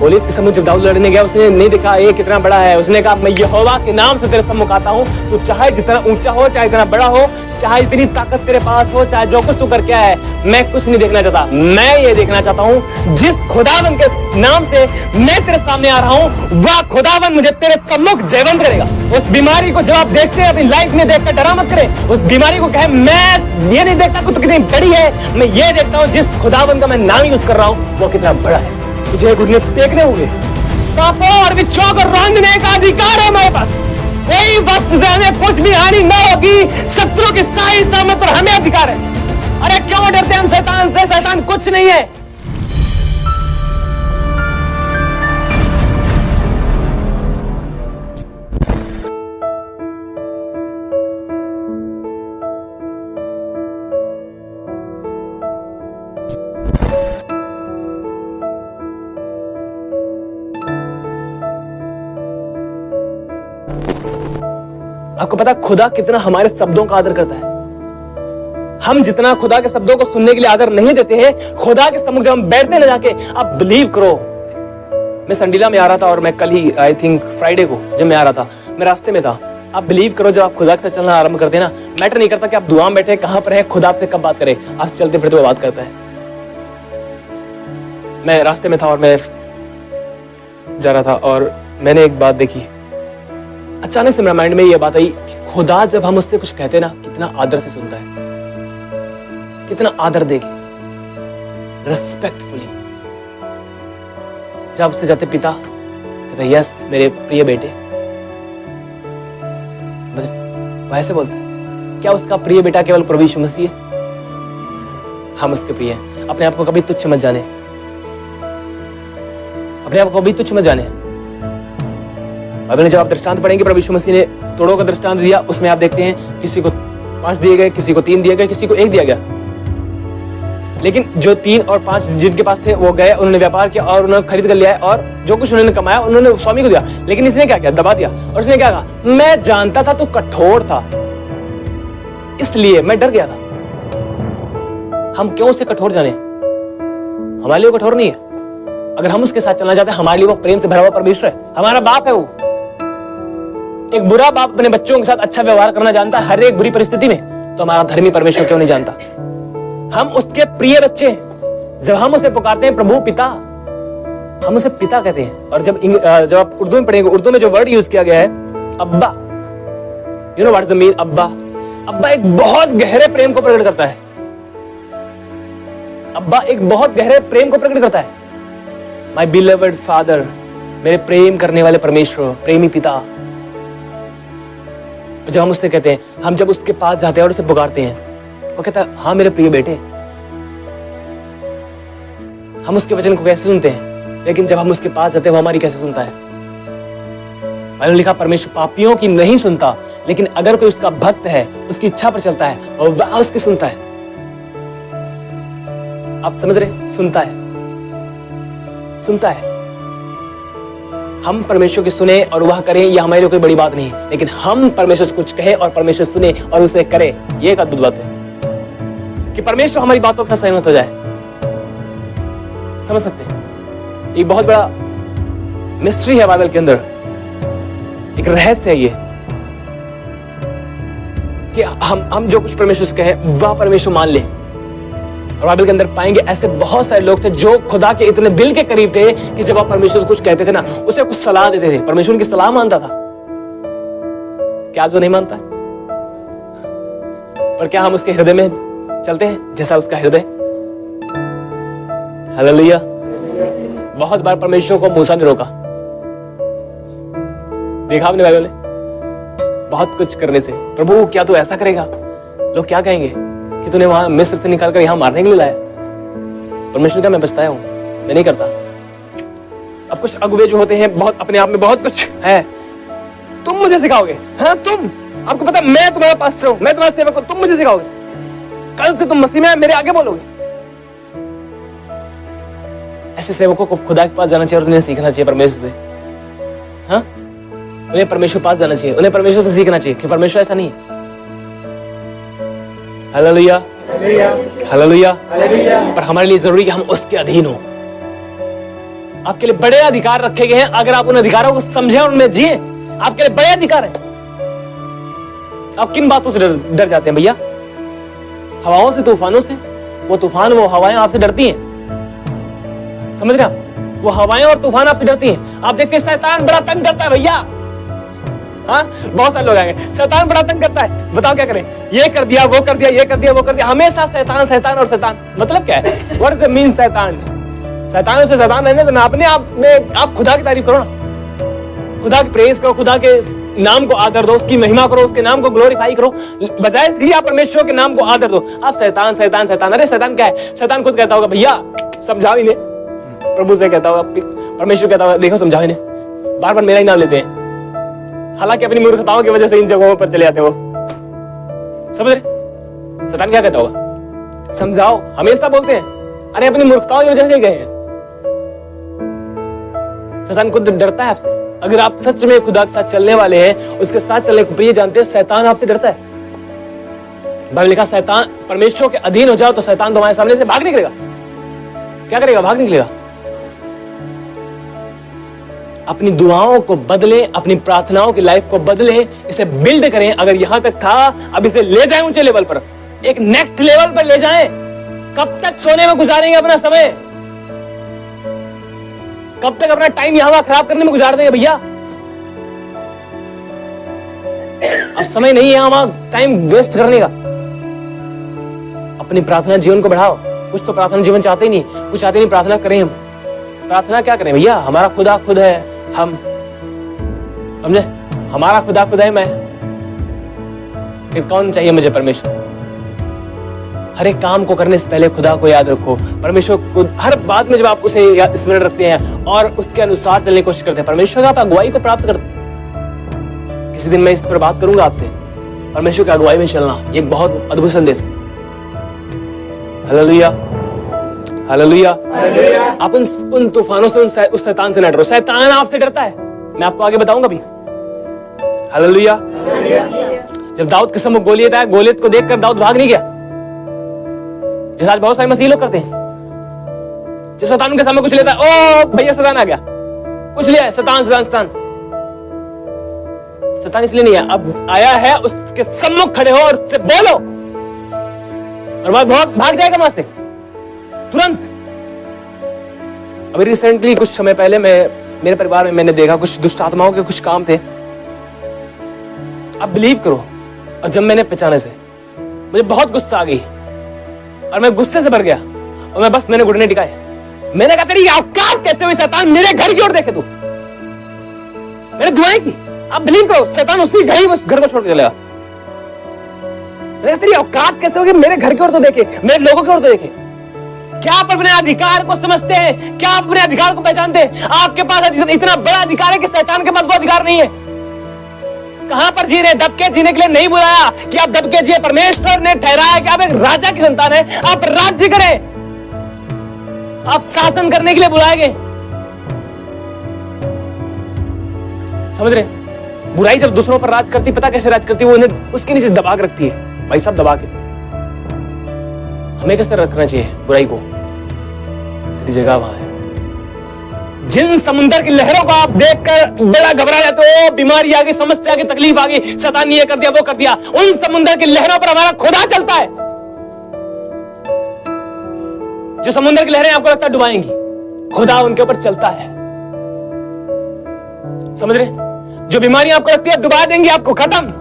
गोलियत के सम्मुख जब दाऊद लड़ने गया, उसने नहीं देखा ये कितना बड़ा है। उसने कहा मैं यहोवा के नाम से तेरे सम्मुख आता हूँ, तू चाहे जितना ऊंचा हो, चाहे जितना बड़ा हो, चाहे इतनी ताकत तेरे पास हो, चाहे जो कुछ तू करके आया है, मैं कुछ नहीं देखना चाहता। मैं ये देखना चाहता हूँ जिस खुदावन के नाम से मैं तेरे सामने आ रहा हूँ, वह खुदावन मुझे तेरे सम्मुख जयवंत करेगा। उस बीमारी को जब आप देखते हैं अपनी लाइफ में देखकर डरा मत करे। उस बीमारी को कहे मैं ये नहीं देखता कि तू कितनी बड़ी है, मैं ये देखता हूँ जिस खुदावन का मैं नाम यूज कर रहा हूँ वो कितना बड़ा है। तुझे घुटने टेकने होंगे, सांपों और बिच्छुओं को रौंदने का अधिकार है मेरे पास। कोई वस्तु से हमें कुछ भी हानि न होगी। शत्रु की साई सामने पर हमें अधिकार है। अरे क्यों डरते हम शैतान से? शैतान कुछ नहीं है। आपको पता है खुदा कितना हमारे शब्दों का आदर करता है? हम जितना खुदा के शब्दों को सुनने के लिए आदर नहीं देते हैं, खुदा के सम्मुख जब हम बैठते हैं ना जाके, आप बिलीव करो। मैं संडीला में आ रहा था और मैं कल ही आई थिंक फ्राइडे को जब मैं आ रहा था, मैं रास्ते में था। आप बिलीव करो जब आप खुदा के साथ चलना आरंभ करते हैं ना, मैटर नहीं करता कि आप दुआ में बैठे कहां पर है, खुदा आपसे कब बात करे, आज चलते फिरते हुए बात करता है। मैं रास्ते में था और मैं जा रहा था और मैंने एक बात देखी। अचानक से मेरे माइंड में ये बात आई कि खुदा जब हम उससे कुछ कहते हैं ना, कितना आदर से सुनता है, कितना आदर देके, रिस्पेक्टफुली। जब उससे जाते पिता, कहता यस मेरे प्रिय बेटे, वैसे बोलते क्या उसका प्रिय बेटा केवल प्रभु यीशु मसीह है? हम उसके प्रिय हैं। अपने आप को कभी तुच्छ मत जाने, अपने आप को कभी तुच्छ मत जाने। अभी जब आप दृष्टांत पढ़ेंगे, प्रभु यीशु मसीह ने तोड़ों का दृष्टांत दिया, उसमें आप देखते हैं किसी को 5 दिए गए, किसी को 3 दिए गए, किसी को 1 दिया गया। लेकिन जो 3 और 5 जिनके पास थे वो गए, उन्होंने व्यापार किया और उन्होंने खरीद कर लिया और जो कुछ उन्होंने कमाया उन्होंने स्वामी को दिया। लेकिन इसने क्या किया? दबा दिया। और उसने क्या कहा? मैं जानता था तू कठोर था, इसलिए मैं डर गया था। हम क्यों उसे कठोर जाने? हमारे लिए कठोर नहीं है। अगर हम उसके साथ चलना चाहते हैं, हमारे लिए वो प्रेम से भरा हुआ परमेश्वर है, हमारा बाप है। वो एक बुरा बाप अपने बच्चों के साथ अच्छा व्यवहार करना जानता है हर एक बुरी परिस्थिति में, तो हमारा धर्मी परमेश्वर क्यों नहीं जानता? हम उसके प्रिय बच्चे हैं। जब हम उसे पुकारते हैं प्रभु पिता, हम उसे पिता कहते हैं। और जब आप उर्दू में पढ़ेंगे, उर्दू में जो वर्ड यूज किया गया है अब्बा, you know what is the mean अब्बा? अब्बा एक बहुत गहरे प्रेम को प्रकट करता है। अब्बा एक बहुत गहरे प्रेम को प्रकट करता है। माय बिलवड फादर, मेरे प्रेम करने वाले परमेश्वर, प्रेमी पिता। जब हम उससे कहते हैं, हम जब उसके पास जाते हैं और उसे पुकारते हैं, वो कहता है हाँ मेरे प्रिय बेटे। हम उसके वचन को कैसे सुनते हैं? लेकिन जब हम उसके पास जाते हैं, वो हमारी कैसे सुनता है? मैंने लिखा परमेश्वर पापियों की नहीं सुनता, लेकिन अगर कोई उसका भक्त है, उसकी इच्छा पर चलता है और वह उसकी सुनता है। आप समझ रहे? सुनता है, सुनता है। हम परमेश्वर की सुने और वह करें, यह हमारे लिए कोई बड़ी बात नहीं है। लेकिन हम परमेश्वर से कुछ कहें और परमेश्वर सुने और उसे करे, ये एक अद्भुत बात है कि परमेश्वर हमारी बातों का सहमत हो जाए। समझ सकते हैं? एक बहुत बड़ा मिस्ट्री है बाइबल के अंदर, एक रहस्य है ये कि हम जो कुछ परमेश्वर से कहें वह परमेश्वर मान ले। और बाइबल के अंदर पाएंगे ऐसे बहुत सारे लोग थे जो खुदा के इतने दिल के करीब थे कि जब आप परमेश्वर से कुछ कहते थे ना, उसे कुछ सलाह देते थे, परमेश्वर उनकी सलाह मानता था। क्या आज वो नहीं मानता है? पर क्या हम उसके हृदय में चलते हैं जैसा उसका हृदय? हालेलुया। बहुत बार परमेश्वर को मूसा ने रोका, देखा आपने बाइबल में? बहुत कुछ करने से, प्रभु क्या तू ऐसा करेगा? लोग क्या कहेंगे कि तूने वहां मिस्र से निकालकर यहां मारने के लिए लाया? परमेश्वर का मैं पछताया हूं, मैं नहीं करता। अब कुछ अगुवे जो होते हैं, बहुत अपने आप में बहुत कुछ है, तुम मुझे सिखाओगे? हाँ तुम, आपको पता मैं तुम्हारा पास्टर हूं, मैं तुम्हारा सेवक हूं, तुम मुझे सिखाओगे? कल से तुम मसीह में मेरे आगे बोलोगे। ऐसे सेवकों को खुदा के पास जाना चाहिए और उन्हें सीखना चाहिए परमेश्वर से। हाँ, उन्हें परमेश्वर के पास जाना चाहिए, उन्हें परमेश्वर से सीखना चाहिए कि परमेश्वर ऐसा नहीं है। Hallelujah, hallelujah. पर हमारे लिए जरूरी कि हम उसके अधीन हो। आपके लिए बड़े अधिकार रखे गए हैं, अगर आप उन अधिकारों को समझें और उनमें जिए, आपके लिए बड़े अधिकार है। आप किन बातों से डर जाते हैं भैया? हवाओं से, तूफानों से। वो तूफान, वो हवाएं आपसे डरती हैं, समझ रहे आप? वो हवाएं और तूफान आपसे डरती हैं। आप देखते हैं शैतान बड़ा तंग करता है भैया। हाँ, बहुत सारे लोग आएंगे, शैतान बड़ा तंग करता है, बताओ क्या करें? ये कर दिया, वो कर दिया, ये कर दिया, वो कर दिया, हमेशा शैतान शैतान और शैतान। मतलब क्या है? व्हाट डज इट मीन शैतान? शैतानों से शैतान रहने तो अपने आप में आप खुदा की तारीफ करो ना, खुदा की प्रेज करो, खुदा के नाम को आदर दो, उसकी महिमा करो, उसके नाम को ग्लोरीफाई करो, बजाय इसलिए आप परमेश्वर के नाम को आदर दो। आप शैतान शैतान शैतान, अरे शैतान क्या है? शैतान खुद कहता होगा भैया समझाओ इन्हें, प्रभु से कहता होगा, परमेश्वर कहता होगा देखो समझाओ इन्हें, बार बार मेरा ही नाम लेते हैं, हालांकि अपनी मूर्खताओं की वजह से इन जगहों पर चले जाते हो। समझ रहे? शैतान क्या कहता होगा? समझाओ, हमेशा बोलते हैं, अरे अपनी मूर्खताओं की वजह से गए हैं। शैतान खुद डरता है आपसे। अगर आप सच में खुदा के साथ चलने वाले हैं, उसके साथ चलने को प्रिय जानते हैं, शैतान आपसे डरता है। बाइबल लिखा शैतान परमेश्वर के अधीन हो जाओ तो शैतान तुम्हारे सामने से भाग निकलेगा। क्या करेगा? भाग निकलेगा। अपनी दुआओं को बदलें, अपनी प्रार्थनाओं की लाइफ को बदलें, इसे बिल्ड करें। अगर यहां तक था, अब इसे ले जाएं ऊंचे लेवल पर, एक नेक्स्ट लेवल पर ले जाएं। कब तक सोने में गुजारेंगे अपना समय? कब तक अपना टाइम यहां खराब करने में गुजार देंगे भैया? अब समय नहीं है वहां टाइम वेस्ट करने का। अपनी प्रार्थना जीवन को बढ़ाओ। कुछ तो प्रार्थना जीवन चाहते ही नहीं, कुछ चाहते नहीं प्रार्थना करें। हम प्रार्थना क्या करें भैया? हमारा खुदा खुद है, हम समझे, हमारा खुदा खुद है। मैं फिर कौन चाहिए मुझे? परमेश्वर। हर एक काम को करने से पहले खुदा को याद रखो, परमेश्वर को हर बात में। जब आप उसे स्मरण रखते हैं और उसके अनुसार चलने की कोशिश करते हैं, परमेश्वर का आप अगुवाई को प्राप्त करते हैं। किसी दिन मैं इस पर बात करूंगा आपसे, परमेश्वर की अगुवाई में चलना, ये एक बहुत अद्भुत संदेश है। Hallelujah, hallelujah. आप उन तूफानों से, उस शैतान से न डरो। शैतान आपसे डरता है, मैं आपको आगे बताऊंगा भी। हालेलुया। जब दाऊद के सम्मुख गोलियत आया, गोलियत को देखकर दाऊद भाग नहीं गया, जैसे आज बहुत सारे मसीह लोग करते हैं। जब शैतान के सामने कुछ लेता है, ओ भैया शैतान आ गया, कुछ लिया है, शैतान शैतान शैतान। शैतान इसलिए नहीं है, अब आया है, उसके सम्मुख खड़े हो और उससे बोलो, और वह भाग जाएगा वहां से तुरंत। अभी रिसेंटली कुछ समय पहले मेरे परिवार में मैंने देखा कुछ दुष्ट आत्माओं के कुछ काम थे। आप बिलीव करो, और जब मैंने पहचाने से मुझे बहुत गुस्सा आ गई और मैं गुस्से से भर गया और मैंने घुटने टिकाए। मैंने कहा तेरी औकात कैसे हुई शैतान, मेरे घर की ओर देखे तू। मैंने दुआएं की, आप बिलीव करो, शैतान उसी घर ही उस घर को छोड़ के चलेगा। तेरी औकात कैसे होगी, मेरे घर की ओर तो देखे, मेरे लोगों की ओर तो देखे। क्या आप अपने अधिकार को समझते हैं? क्या आप अपने अधिकार को पहचानते हैं? आपके पास इतना बड़ा अधिकार है कि शैतान के पास वो अधिकार नहीं है। कहां पर जी रहे? दबके जीने के लिए नहीं बुलाया कि आप दबके जिए। परमेश्वर ने ठहराया कि आप एक राजा की संतान है, आप राज्य करें, आप शासन करने के लिए बुलाए गए। समझ रहे? बुराई जब दूसरों पर राज करती, पता कैसे राज करती? वो उन्हें उसके नीचे दबा के रखती है। भाई साहब दबा के। हमें कैसे रखना चाहिए बुराई को? तेरी जगह वहां है। जिन समुद्र की लहरों को आप देखकर बड़ा घबरा जाते हो, बीमारी आ गई, समस्या आ गई, तकलीफ आ गई, शैतान ने ये कर दिया, वो कर दिया, उन समुद्र की लहरों पर हमारा खुदा चलता है। जो समुद्र की लहरें आपको लगता है डुबाएंगी, खुदा उनके ऊपर चलता है। समझ रहे? जो बीमारी आपको लगती है डुबा देंगी आपको, खत्म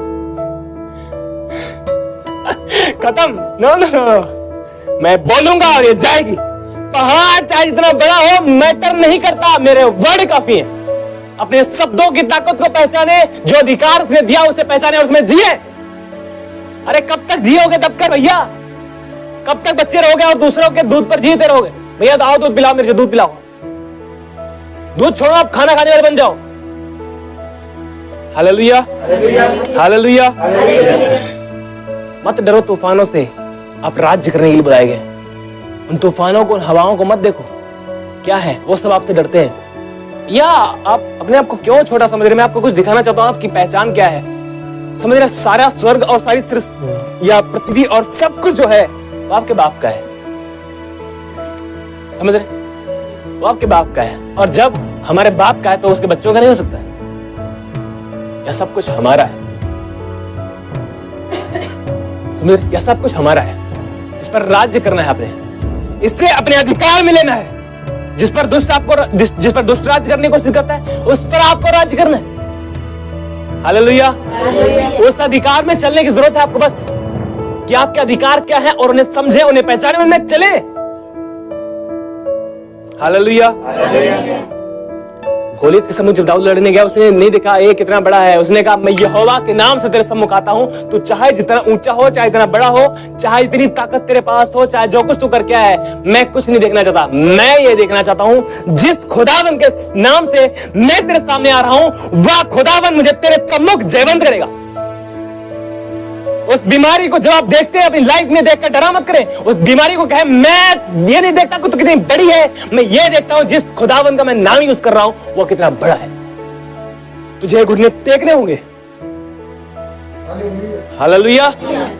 खत्म। नो नो नो, मैं बोलूंगा और ये जाएगी। पहाड़ चाहे जितना बड़ा हो, मैटर नहीं करता, मेरे वर्ड काफी है। अपने शब्दों की ताकत को पहचाने, जो अधिकार उसने दिया उसे पहचाने और उसमें जिए। अरे कब तक जियोगे दबकर भैया? कब तक बच्चे रहोगे और दूसरों के दूध पर जीते रहोगे? भैया आओ दूध पिलाओ, मेरे दूध पिलाओ। दूध छोड़ो, आप खाना खाने वाले बन जाओ। Hallelujah, hallelujah. मत डरो तूफानों से, आप राज्य करने के लिए बुलाए गए। उन तूफानों को, उन हवाओं को मत देखो क्या है, वो सब आपसे डरते हैं। या आप अपने आप को क्यों छोटा समझ रहे? मैं आपको कुछ दिखाना चाहता हूं, आपकी पहचान क्या है। समझ रहे? सारा स्वर्ग और सारी सृष्टि या पृथ्वी और सब कुछ जो है वो आपके बाप का है। समझ रहे? वो आपके बाप का है, और जब हमारे बाप का है तो उसके बच्चों का नहीं हो सकता। यह सब कुछ हमारा है, समझ? यह सब कुछ हमारा है, इस पर राज्य करना है आपने, इससे अपने अधिकार में लेना है। जिस पर दुष्ट राज्य करने की कोशिश करता है, उस पर आपको राज्य करना है। हालेलुया। उस अधिकार में चलने की जरूरत है आपको, बस कि आपके अधिकार क्या है और उन्हें समझे, उन्हें पहचाने, उनमें चले। हालेलुया। गोलियत के सम्मुख जब दाऊद लड़ने गया, उसने नहीं देखा ये कितना बड़ा है, उसने कहा मैं यहोवा के नाम से तेरे सम्मुख आता हूं, तू चाहे जितना ऊंचा हो, चाहे जितना बड़ा हो, चाहे जितनी ताकत तेरे पास हो, चाहे जो कुछ तू करके आया है, मैं कुछ नहीं देखना चाहता। मैं ये देखना चाहता हूं जिस खुदावन के नाम से मैं तेरे सामने आ रहा हूं, वह खुदावन मुझे तेरे सम्मुख जयवंत करेगा। उस बीमारी को जब आप देखते हैं अपनी लाइफ में देखकर डरा मत करें। उस बीमारी को कहे मैं ये नहीं देखता कि कितनी बड़ी है, मैं ये देखता हूं जिस खुदावन का मैं नाम यूज कर रहा हूं वो कितना बड़ा है। तुझे घुटने टेकने होंगे। हालेलुया।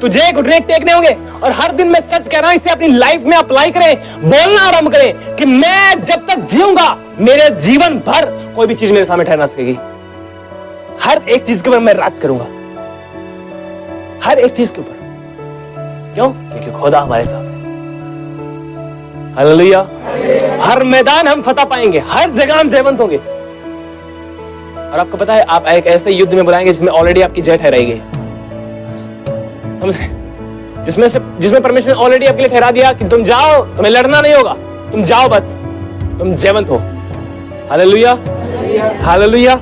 तुझे घुटने टेकने होंगे, और हर दिन मैं सच कह रहा हूं, इसे अपनी लाइफ में अप्लाई करें, बोलना आरंभ करें कि मैं जब तक जीऊंगा मेरे जीवन भर कोई भी चीज मेरे सामने ठहर ना सकेगी। हर एक चीज के ऊपर मैं राज करूंगा, हर एक चीज के ऊपर। क्यों? क्योंकि खुदा हमारे साथ है। हालेलुया। हर मैदान हम फतह पाएंगे, हर जगह हम जयवंत होंगे। और आपको पता है, आप एक ऐसे युद्ध में बुलाएंगे जिसमें ऑलरेडी आपकी जय ठहराई गई, समझ रहे? जिसमें परमेश्वर ने ऑलरेडी आपके लिए ठहरा दिया कि तुम जाओ, तुम्हें लड़ना नहीं होगा, तुम जाओ, बस तुम जयवंत हो। हालेलुया। हालेलुया।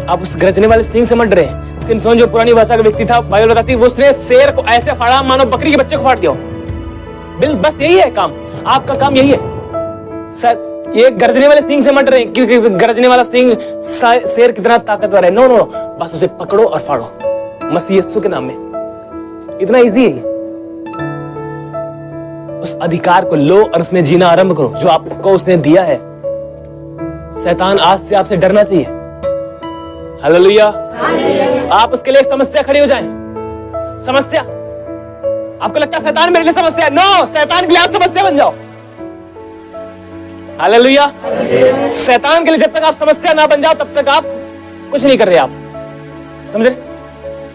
आप उस गरजने वाले सिंह से मत डरे। सिमसोन जो पुरानी भाषा का व्यक्ति था, बाइबल बताती है, उसने शेर को ऐसे फाड़ा मानो बकरी के बच्चे को फाड़ दिया। बस यही है काम, आपका काम यही है। ये गरजने वाले सिंह से मत डरे, क्योंकि गरजने वाला सिंह शेर कितना ताकतवर है। नो, बस उसे पकड़ो और फाड़ो मसीह यीशु के नाम में। इतना इजी है। उस अधिकार को लो और उसमें जीना आरंभ करो जो आपको उसने दिया है। शैतान आज से आपसे डरना चाहिए। हालेलुया। आप उसके लिए एक समस्या खड़ी हो जाएं। समस्या, आपको लगता है शैतान मेरे लिए समस्या है, नो, शैतान के लिए आप समस्या बन जाओ। हालेलुया। शैतान के लिए जब तक आप समस्या ना बन जाओ तब तक आप कुछ नहीं कर रहे। आप समझ रहे?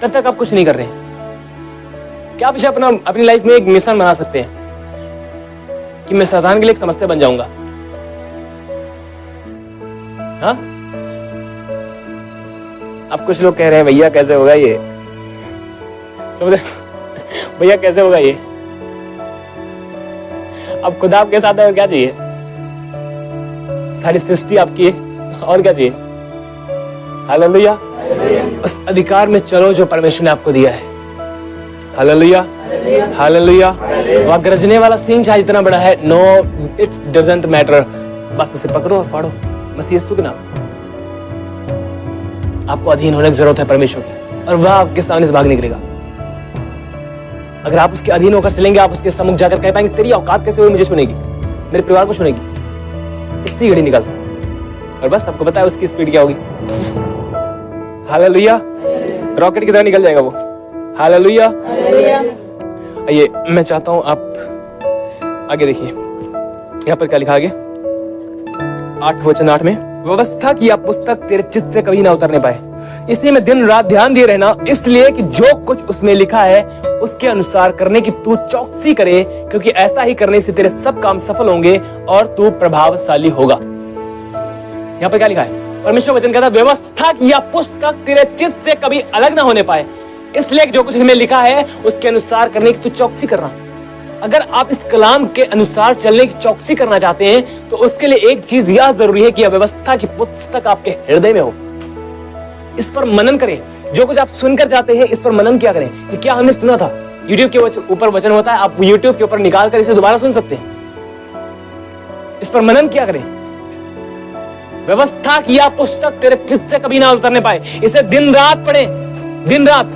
तब तक आप कुछ नहीं कर रहे। क्या आप इसे अपनी लाइफ में एक मिशन बना सकते हैं कि मैं शैतान के लिए एक समस्या बन जाऊंगा? हाँ? अब कुछ लोग कह रहे हैं भैया कैसे होगा ये, समझ? भैया कैसे होगा ये? अब खुदा आपके साथ है और क्या चाहिए? सारी सृष्टि आपकी है और क्या चाहिए? हालेलुया। उस अधिकार में चलो जो परमेश्वर ने आपको दिया है। हालेलुया। हालेलुया। वह गरजने वाला सिंह चाहे जितना बड़ा है, नो, इट्स डजंट मैटर, बस उसे पकड़ो और फाड़ो मसीह यीशु के नाम। आपको अधीन होने की जरूरत है परमेश्वर की, और वह आपके सामने से भाग निकलेगा। अगर आप उसके अधीन होकर चलेंगे, आप उसके सम्मुख जाकर कह पाएंगे तेरी औकात कैसे हुई मुझे सुनेगी, मेरे परिवार को सुनेगी। इसी घड़ी निकल, और बस आपको पता है उसकी स्पीड क्या होगी। हालेलुया। रॉकेट की तरह निकल जाएगा वो। हालेलुया। आइए, मैं चाहता हूं आप आगे देखिए, यहाँ पर क्या लिखा आगे, 8 वचन 8 में, व्यवस्था की यह पुस्तक तेरे चित्त से कभी ना उतरने पाए, इसलिए मैं दिन रात ध्यान दिए रहना, इसलिए कि जो कुछ उसमें लिखा है उसके अनुसार करने की तू चौकसी करे, क्योंकि ऐसा ही करने से तेरे सब काम सफल होंगे और तू प्रभावशाली होगा। यहाँ पर क्या लिखा है? परमेश्वर वचन कहता है व्यवस्था की यह पुस्तक तेरे चित्त से कभी अलग ना होने पाए, इसलिए जो कुछ इसमें लिखा है उसके अनुसार करने की तू चौकसी करना। अगर आप इस कलाम के अनुसार चलने की चौकसी करना चाहते हैं तो उसके लिए एक चीज यह जरूरी है कि यह व्यवस्था की पुस्तक आपके हृदय में हो। इस पर मनन करें। जो कुछ आप सुनकर जाते हैं इस पर मनन क्या करें कि क्या हमने सुना था। यूट्यूब के ऊपर वचन होता है, आप यूट्यूब के ऊपर निकाल कर इसे दोबारा सुन सकते हैं। इस पर मनन क्या करें। व्यवस्था की यह पुस्तक तेरे चित्त से कभी ना उतरने पाए, इसे दिन रात पढ़े, दिन रात,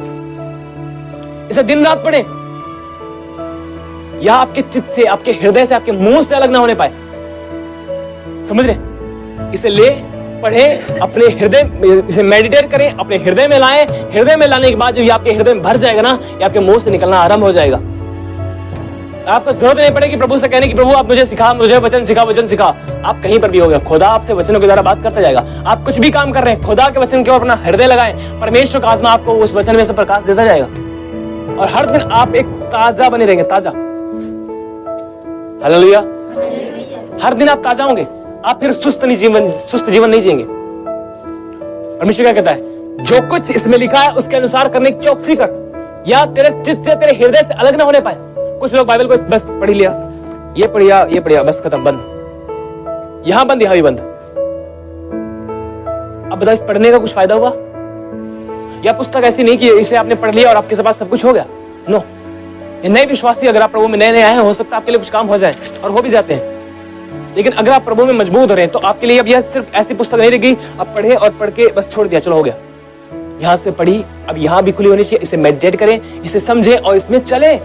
इसे दिन रात पढ़े। यह आपके चित्त से, आपके हृदय से, आपके मुंह से अलग ना होने पाए। समझ रहे? इसे ले, पढ़े, अपने हृदय, इसे मेडिटेट करें, अपने हृदय में लाएं। हृदय में लाने के बाद जब ये आपके हृदय में भर जाएगा ना, ये आपके मुंह से निकलना आरंभ हो जाएगा। आपको जरूरत नहीं पड़ेगी प्रभु से कहने की प्रभु आप मुझे सिखा, मुझे वचन सिखा, वचन सिखा। आप कहीं पर भी होगा, खुदा आपसे वचनों के द्वारा बात करता जाएगा। आप कुछ भी काम कर रहे हैं, खुदा के वचन के ऊपर अपना हृदय लगाएं, परमेश्वर का आत्मा आपको उस वचन में से प्रकाश देता जाएगा और हर दिन आप एक ताजा बने रहेंगे, ताजा। हालेलुया। हर दिन आप ताजा होंगे, आप फिर सुस्त जीवन नहीं जिएंगे। परमेश्वर क्या कहता है, जो कुछ इसमें लिखा है उसके अनुसार करने की चौकसी कर, या तेरे चित्त से, तेरे हृदय से अलग ना होने पाए। कुछ लोग बाइबल को बस पढ़ लिया, ये पढ़िया बस खत्म, बंद, यहां बंद, यहां भी बंद। अब बताओ, इस पढ़ने का कुछ फायदा हुआ? या पुस्तक ऐसी नहीं कि इसे आपने पढ़ लिया और आपके पास सब कुछ हो गया। नो, ये नए विश्वासी अगर आप प्रभु में नए आए हैं, हो सकता है आपके लिए कुछ काम हो जाए और हो भी जाते हैं। लेकिन अगर आप प्रभु में मजबूत हो रहे हैं तो आपके लिए अब यह सिर्फ ऐसी पुस्तक नहीं रहेगी, अब पढ़े और पढ़ के बस छोड़ दिया, चलो हो गया। यहां से पढ़ी, अब यहां भी खुली होनी चाहिए, इसे मेडिटेट करें, इसे समझे और इसमें चले।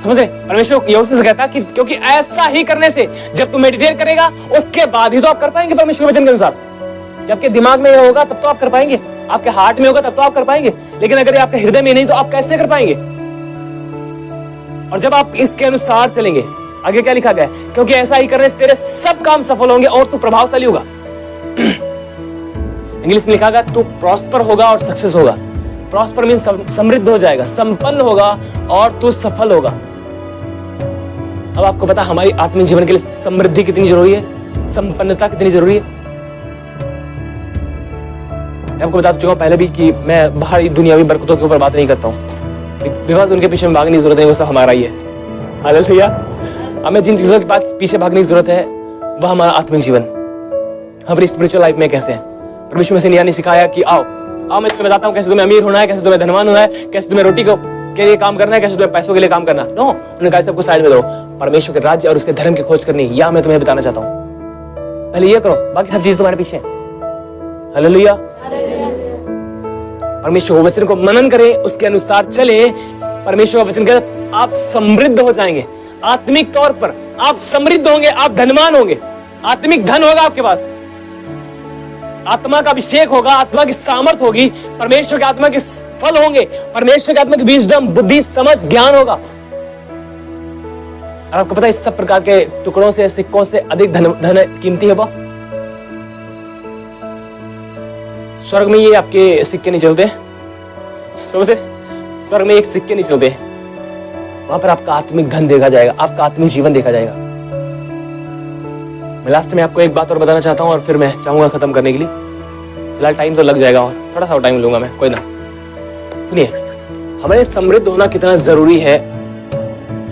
समझ रहे? परमेश्वर यहोशू से कहता कि क्योंकि ऐसा ही करने से, जब तू मेडिटेट करेगा उसके बाद ही तो आप कर पाएंगे परमेश्वर के वचन के अनुसार। जबकि दिमाग में यह होगा तब तो आप कर पाएंगे, आपके हार्ट में होगा तब तो आप कर पाएंगे, लेकिन अगर ये आपके हृदय में नहीं तो आप कैसे कर पाएंगे? और जब आप इसके अनुसार चलेंगे, आगे क्या लिखा गया है, क्योंकि ऐसा ही करने से तेरे सब काम सफल होंगे और तू प्रभावशाली होगा। इंग्लिश में लिखा गया, तू प्रॉस्पर होगा और सक्सेस होगा। प्रॉस्पर मीन समृद्ध हो जाएगा, संपन्न होगा और तू सफल होगा। अब आपको पता हमारी आत्मिक जीवन के लिए समृद्धि कितनी जरूरी है, संपन्नता कितनी जरूरी है। मैं आपको बता चुका हूं पहले भी कि मैं बाहरी दुनियावी बरकतों के ऊपर बात नहीं करता हूं, बिकॉज उनके पीछे में भागने की जरूरत है, वो सब हमारा ही है। हालेलुया। हमें जिन चीजों के पास पीछे भागने की जरूरत है वह हमारा आत्मिक जीवन, हमारी स्पिरिचुअल लाइफ में कैसे है। परमेश्वर मसीह ने यह नहीं सिखाया कि आओ मैं तुम्हें बताता हूँ कैसे तुम्हें अमीर होना है, कैसे तुम्हें धनवान होना है, कैसे तुम्हें रोटी के लिए काम करना है, कैसे तुम्हें पैसों के लिए काम करना। नो, उन्होंने कहा सब कुछ साइड में करो, परमेश्वर के राज्य और उसके धर्म की खोज करनी, यह मैं तुम्हें बताना चाहता हूँ। पहले ये करो, बाकी सब चीज तुम्हारे पीछे है। हालेलुया। परमेश्वर के वचन को मनन करें, उसके अनुसार चले। परमेश्वर का वचन कहता आप समृद्ध हो जाएंगे, आत्मिक तौर पर आप समृद्ध होंगे, आप धनवान होंगे, आत्मिक धन होगा आपके पास, आत्मा का अभिषेक होगा, आत्मा की सामर्थ होगी, परमेश्वर के आत्मा के फल होंगे, परमेश्वर के आत्मा की विजडम, बुद्धि, समझ, ज्ञान होगा। और आपको पता है इस सब प्रकार के टुकड़ों से, सिक्कों से अधिक धन कीमती है वो। स्वर्ग में ये आपके सिक्के नहीं चलते, समझे? स्वर्ग में एक सिक्के नहीं चलते, वहां पर आपका आत्मिक धन देखा जाएगा, आपका आत्मिक जीवन देखा जाएगा। मैं लास्ट में आपको एक बात और बताना चाहता हूं और फिर मैं चाहूंगा खत्म करने के लिए। फिलहाल टाइम तो लग जाएगा और थोड़ा सा टाइम लूंगा मैं, कोई ना। सुनिए, हमें समृद्ध होना कितना जरूरी है।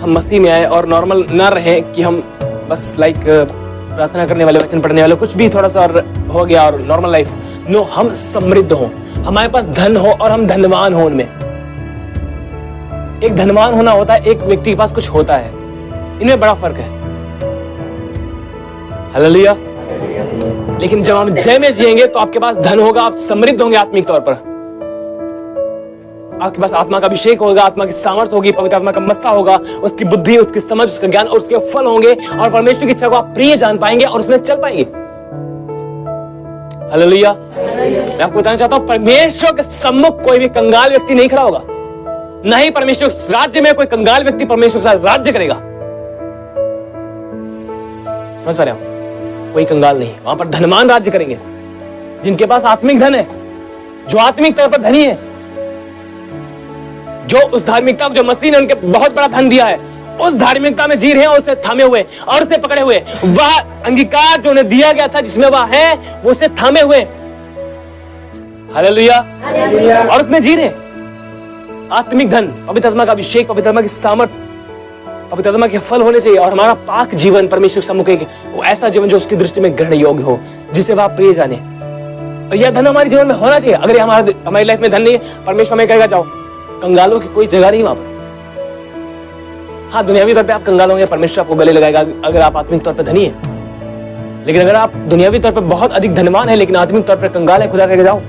हम मसीह में आए और नॉर्मल ना रहे कि हम बस प्रार्थना करने वाले, वचन पढ़ने वाले, कुछ भी थोड़ा सा हो गया और नॉर्मल लाइफ। नो, हम समृद्ध हो, हमारे पास धन हो और हम धनवान हो। उनमें एक धनवान होना होता है, एक व्यक्ति के पास कुछ होता है, इनमें बड़ा फर्क है। हालेलुया। लेकिन जब हम जय में जिएंगे तो आपके पास धन होगा, आप समृद्ध होंगे आत्मिक तौर पर, आपके पास आत्मा का अभिषेक होगा, आत्मा की सामर्थ होगी, पवित्र आत्मा का मस्सा होगा, उसकी बुद्धि, उसकी समझ, उसका ज्ञान और उसके फल होंगे और परमेश्वर की इच्छा को आप प्रिय जान पाएंगे और उसमें चल पाएंगे। हालेलुया। मैं आपको बताना चाहता हूं, परमेश्वर के सम्मुख कोई भी कंगाल व्यक्ति नहीं खड़ा होगा, ना ही परमेश्वर राज्य में कोई कंगाल व्यक्ति परमेश्वर के साथ राज्य करेगा। समझ पा रहे हो? कोई कंगाल नहीं, वहां पर धनवान राज्य करेंगे, जिनके पास आत्मिक धन है, जो आत्मिक तौर पर धनी है, जो उस धार्मिकता को जो मसीह ने उनके बहुत बड़ा धन दिया है, उस धार्मिकता में जी रहे हैं और उसे थामे हुए और उसे पकड़े हुए। वह अंगीकार जो उन्हें दिया गया था जिसमें वह है, वो उसे थामे हुए। हालेलुया। और उसमें जी रहे। आत्मिक धन, पवित्र आत्मा का अभिषेक, पवित्र आत्मा की सामर्थ, पवित्र आत्मा के फल होने चाहिए और हमारा पाक जीवन परमेश्वर के सम्मुख वो ऐसा जीवन जो उसकी दृष्टि में ग्रहण योग्य हो, जिसे वह प्रिय जाने। और यह धन हमारे जीवन में होना चाहिए। अगर हमारी लाइफ में धन नहीं है, परमेश्वर हमें कहेगा जाओ, कंगालों की कोई जगह नहीं वहां पर। हाँ, दुनियावी तौर पे आप कंगाल होंगे, परमेश्वर आपको गले लगाएगा अगर आप आत्मिक तौर पे धनी है। लेकिन अगर आप दुनियावी तौर पे बहुत अधिक धनवान है लेकिन आत्मिक तौर पे कंगाल है, खुदा कहेगा जाओ,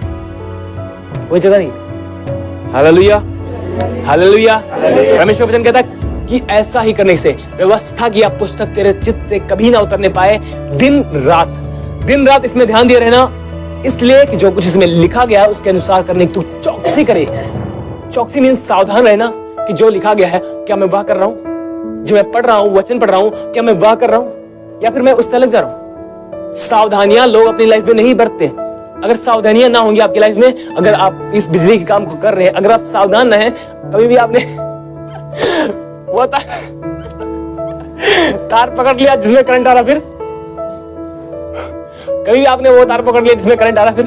कोई जगह नहीं। Hallelujah, hallelujah. परमेश्वर वचन कहता है कि ऐसा ही करने से व्यवस्था की आप पुस्तक तेरे चित्त से कभी ना उतरने पाए, दिन रात इसमें ध्यान दिए रहना, इसलिए कि जो कुछ इसमें लिखा गया उसके अनुसार करने की तू चौकसी करे। चौकसी मीन्स सावधान रहना, कि जो लिखा गया है क्या मैं वह कर रहा हूं, जो मैं पढ़ रहा हूं, वचन पढ़ रहा हूं, क्या मैं वह कर रहा हूं, या फिर मैं उससे अलग जा रहा हूं। सावधानियां लोग अपनी लाइफ में नहीं बरतते। अगर सावधानियां ना होंगी आपकी लाइफ में, अगर आप इस बिजली के काम को कर रहे हैं, अगर आप सावधान ना हैं, कभी भी आपने वो तार पकड़ लिया जिसमें करंट आ रहा, फिर कभी भी आपने वो तार पकड़ लिया जिसमें करंट आ रहा, फिर